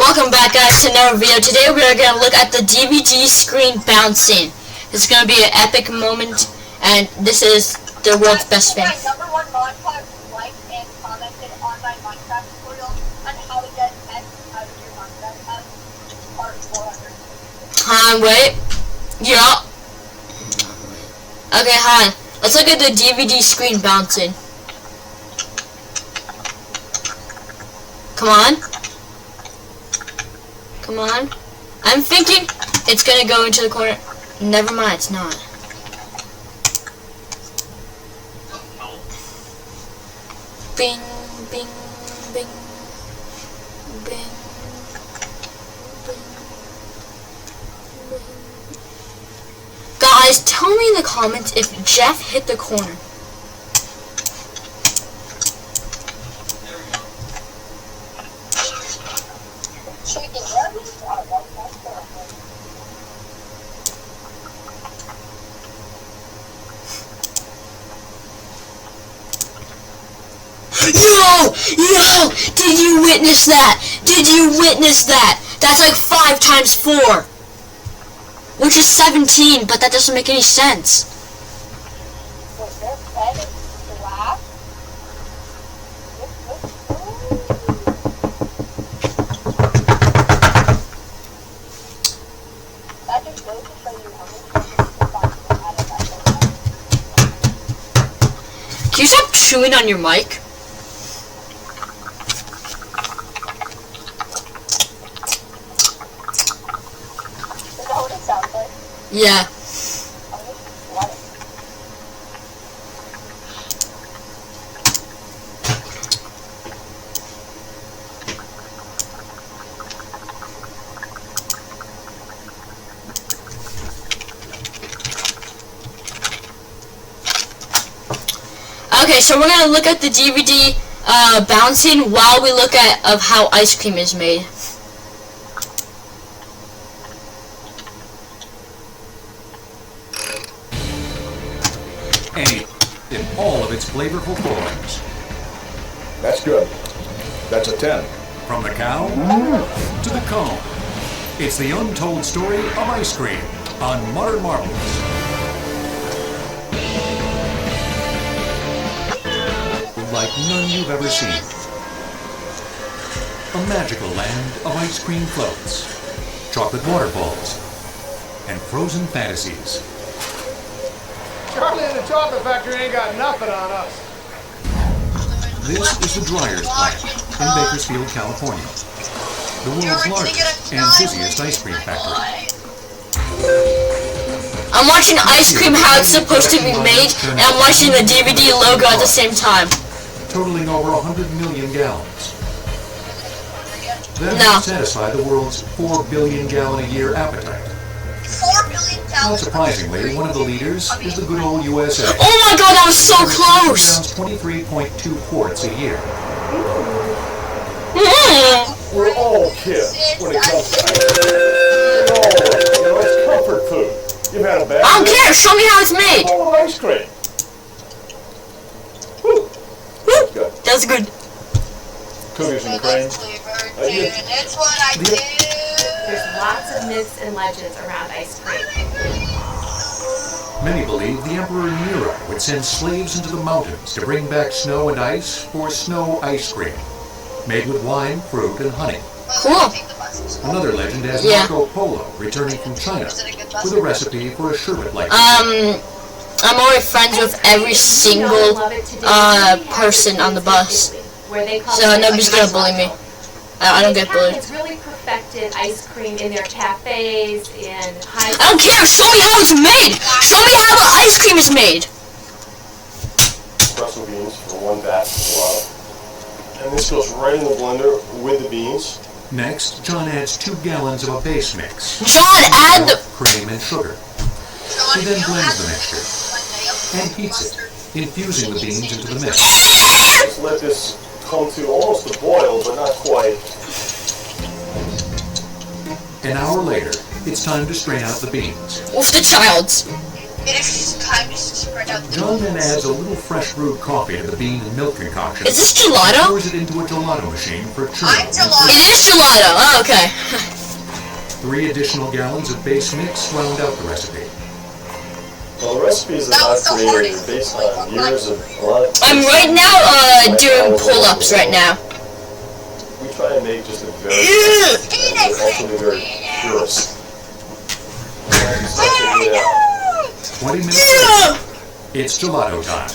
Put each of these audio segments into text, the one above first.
Welcome back, guys, to another video. Today we are going to look at the DVD screen bouncing. This is going to be an epic moment, and this is the world's best fan. My number one mod pod liked and commented on my Minecraft tutorial on how to get X out of your Minecraft part 400. Wait. Yeah. Okay, Han. Let's look at the DVD screen bouncing. Come on. Come on. I'm thinking it's gonna go into the corner. Never mind, it's not. Bing, bing, bing, bing, bing, bing. Guys, tell me in the comments if Jeff hit the corner. Yo! Did you witness that? Did you witness that? That's like 5 times 4. Which is 17, but that doesn't make any sense. Can you stop chewing on your mic? Yeah. Okay, so we're gonna look at the DVD bouncing while we look at how ice cream is made. In all of its flavorful forms. That's good. That's a 10. From the cow to the cone. It's the untold story of ice cream on Modern Marvels. Like none you've ever seen. A magical land of ice cream floats, chocolate waterfalls, and frozen fantasies. Charlie and the Chocolate Factory ain't got nothing on us. This is the Dreyer's plant in Bakersfield, California. The world's largest and busiest ice cream factory. I'm watching ice cream how it's supposed to be made, and I'm watching the DVD logo at the same time. Totaling over 100 million gallons. That No. would satisfy the world's 4 billion gallon a year appetite. 4 billion Not gallons. surprisingly, one of the leaders is the good old USA. Oh my god, that was so close! 23.2 quarts a year. We're all kids when it comes to ice cream. It's comfort food. You've had a bad I don't care, show me how it's made! bowl of ice cream. Woo. Good. That's good. Cookies and cream. It's what I do. There's lots of myths and legends around ice cream. Many believe the Emperor Nero would send slaves into the mountains to bring back snow and ice for snow ice cream, made with wine, fruit, and honey. Cool. Another legend has Yeah. Marco Polo returning from China with a recipe for a sherbet-like. I'm already friends with every single person on the bus, so nobody's gonna bully me. I don't get bullied. It's really perfected ice cream in their cafes, in high. I don't care, show me how it's made! Show me how the ice cream is made! Espresso beans for one batch of water. And this goes right in the blender with the beans. Next, John adds 2 gallons of a base mix. John, add the... Cream and sugar. He then blends the mixture and heats it, infusing the beans into the mix. Let's let this come to almost a boil, but not quite. An hour later, it's time to strain out the beans. With the childs. It is time to spread out the John then adds a little fresh brewed coffee to the bean and milk concoction. Is this and gelato? pours it into a gelato machine for churro. I'm gelato. It is gelato. Oh, okay. 3 additional gallons of base mix round out the recipe. Well, the recipes that I've created are based on years of a lot of I'm right now doing pull-ups right now. We try and make just a very, but also be very purist. And so check it out. 20 minutes later, it's gelato time.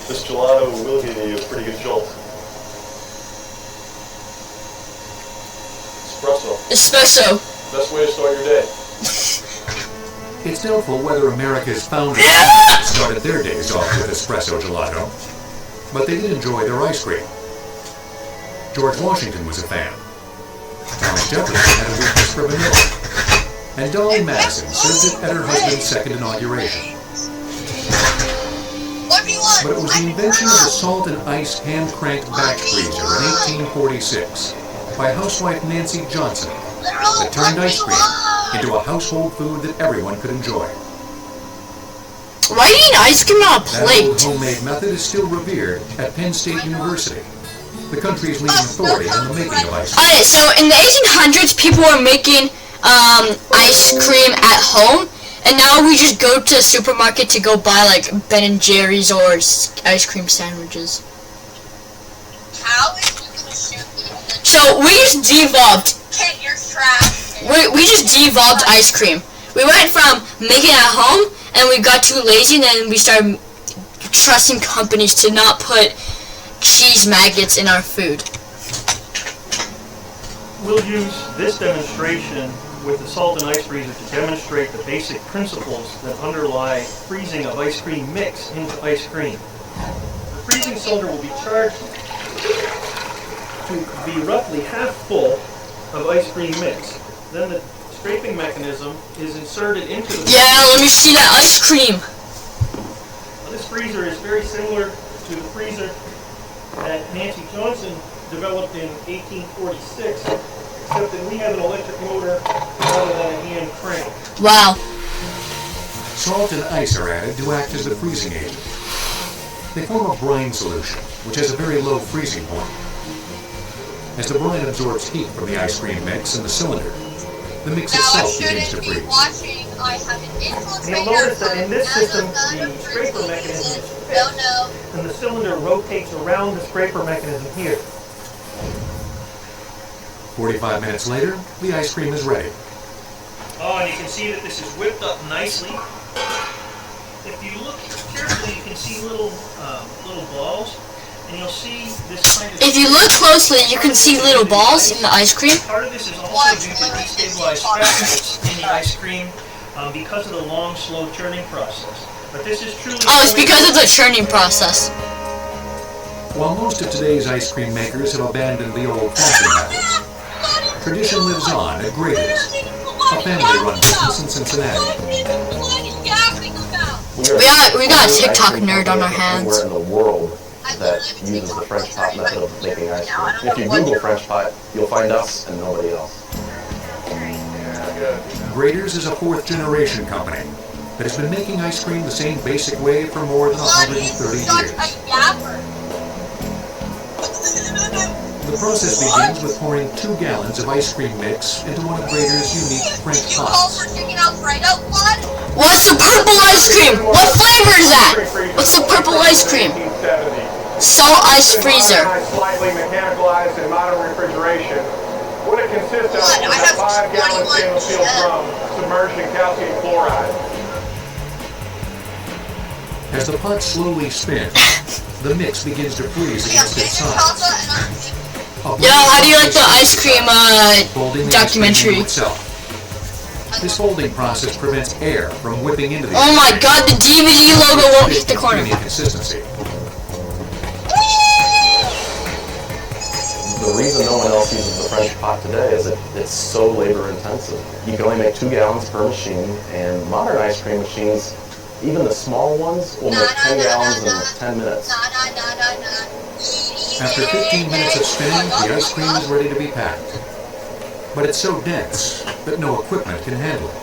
This gelato will give you a pretty good jolt. Espresso. Espresso. Best way to start your day. It's doubtful whether America's founders started their days off with espresso gelato, but they did enjoy their ice cream. George Washington was a fan. Thomas Jefferson had a weakness for vanilla. And Dolly Madison served it at her husband's second inauguration. What do you want? But it was the invention of the salt and ice hand-cranked batch freezer in 1846 by housewife Nancy Johnson that turned ice cream into a household food that everyone could enjoy. Why are you eating ice cream on a That old plate? homemade method is still revered at Penn State University, the country's leading authority on the making of ice cream. Alright, so in the 1800s, people were making ice cream at home, and now we just go to the supermarket to go buy like Ben and Jerry's or ice cream sandwiches. How is you gonna shoot me? So we just devolved. Kid, you're trash. We just devolved ice cream. We went from making it at home, and we got too lazy, and then we started trusting companies to not put cheese maggots in our food. We'll use this demonstration with the salt and ice freezer to demonstrate the basic principles that underlie freezing of ice cream mix into ice cream. The freezing cylinder will be charged to be roughly half full of ice cream mix. Then the scraping mechanism is inserted into the Yeah, let me see that ice cream. This freezer is very similar to the freezer that Nancy Johnson developed in 1846, except that we have an electric motor rather than a hand crank. Wow. Salt and ice are added to act as the freezing agent. They form a brine solution, which has a very low freezing point. As the brine absorbs heat from the ice cream mix in the cylinder, the mix Now I itself begins to shouldn't be freeze. watching. I have an infiltrator. You'll notice that in this as system, another the scraper person mechanism uses. is No, fixed, no. and the cylinder rotates around the scraper mechanism here. 45 minutes later, the ice cream is ready. Oh, and you can see that this is whipped up nicely. If you look carefully, you can see little balls, and you'll see this kind of... If you look closely, you can see little balls in the ice cream. Part of this is also due to destabilized fragments in the ice cream because of the long, slow churning process. But this is truly... Oh, it's because of the churning process. While most of today's ice cream makers have abandoned the old-fashioned methods, tradition lives on at Grader's, a family-run business in Cincinnati. We got a TikTok nerd on our hands. Anywhere in the world that uses the French pot method of making ice cream. If you Google French pot, you'll find us and nobody else. Grader's is a fourth-generation company that has been making ice cream the same basic way for more than 130 years. The process begins with pouring 2 gallons of ice cream mix into one of Grader's unique French You call pots. for chicken Alfredo, blood? What's the purple ice cream? What flavor is that? What's the purple ice cream? 1970. Salt ice freezer. Slightly mechanicalized and modern refrigeration. What it consists of Blood, is I a have 5-gallon 21 stainless steel drum submerged in calcium chloride. As the pot slowly spins, the mix begins to freeze against its sides. Yo, how do you like the ice cream Folding the ice cream documentary? into itself. This folding process prevents air from whipping into the Oh my god, the DVD logo won't hit the corner. creamy consistency. The reason no one else uses the French pot today is that it's so labor intensive. You can only make 2 gallons per machine, and modern ice cream machines, even the small ones, will make 10 gallons in 10 minutes. After 15 minutes of spinning, the ice cream is ready to be packed. But it's so dense that no equipment can handle it.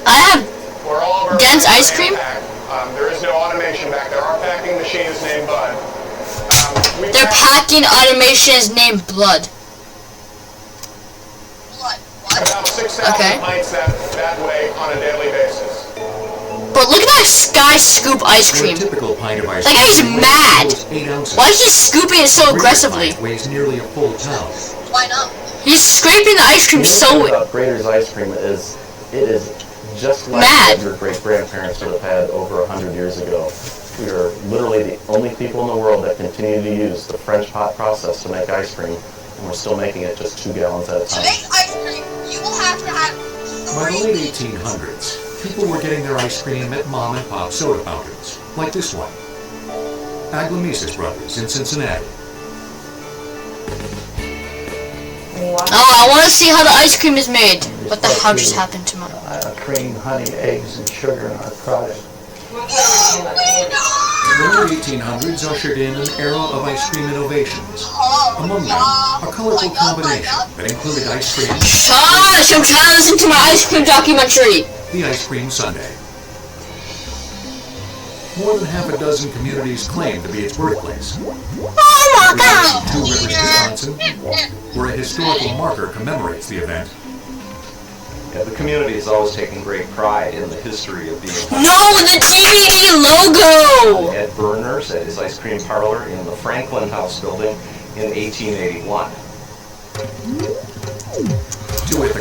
I have Dense ice cream? There is no automation back there. Our packing machine is named Bud. Their packing automation is named Blood. What? About 6,000 Okay. pints that way on a daily basis. But look at that Sky Scoop ice For a cream. typical pint of ice That guy's cream mad. weighs 8 ounces. Why is he scooping it so A regular aggressively? pint weighs nearly a full pound. Why not? He's scraping the ice cream The so... other thing about Grader's ice cream is it is just like Mad. what your great-grandparents would have had over 100 years ago. We are literally the only people in the world that continue to use the French pot process to make ice cream, and we're still making it just 2 gallons at a To time. make ice cream, you will have to have By the 3 late 1800s, people were getting their ice cream at mom and pop soda fountains, like this one. Aglamesis Brothers in Cincinnati. Oh, I want to see how the ice cream is made. What the hell just happened to my... Cream, honey, eggs, and sugar in our product. The late 1800s ushered in an era of ice cream innovations. Among them, a colorful combination that included ice cream, Shush! I'm trying to listen to my ice cream documentary. the ice cream sundae. More than half a dozen communities claim to be its birthplace. Oh my god! Two Rivers, Wisconsin, where a historical marker commemorates the event. Yeah, the community has always taken great pride in the history of being No, the DVD logo! Ed Berner's at his ice cream parlor in the Franklin House building in 1881.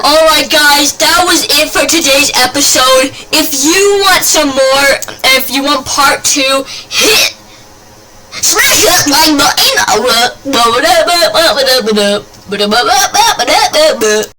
Alright guys, that was it for today's episode. If you want some more, if you want part 2, hit smash that like button.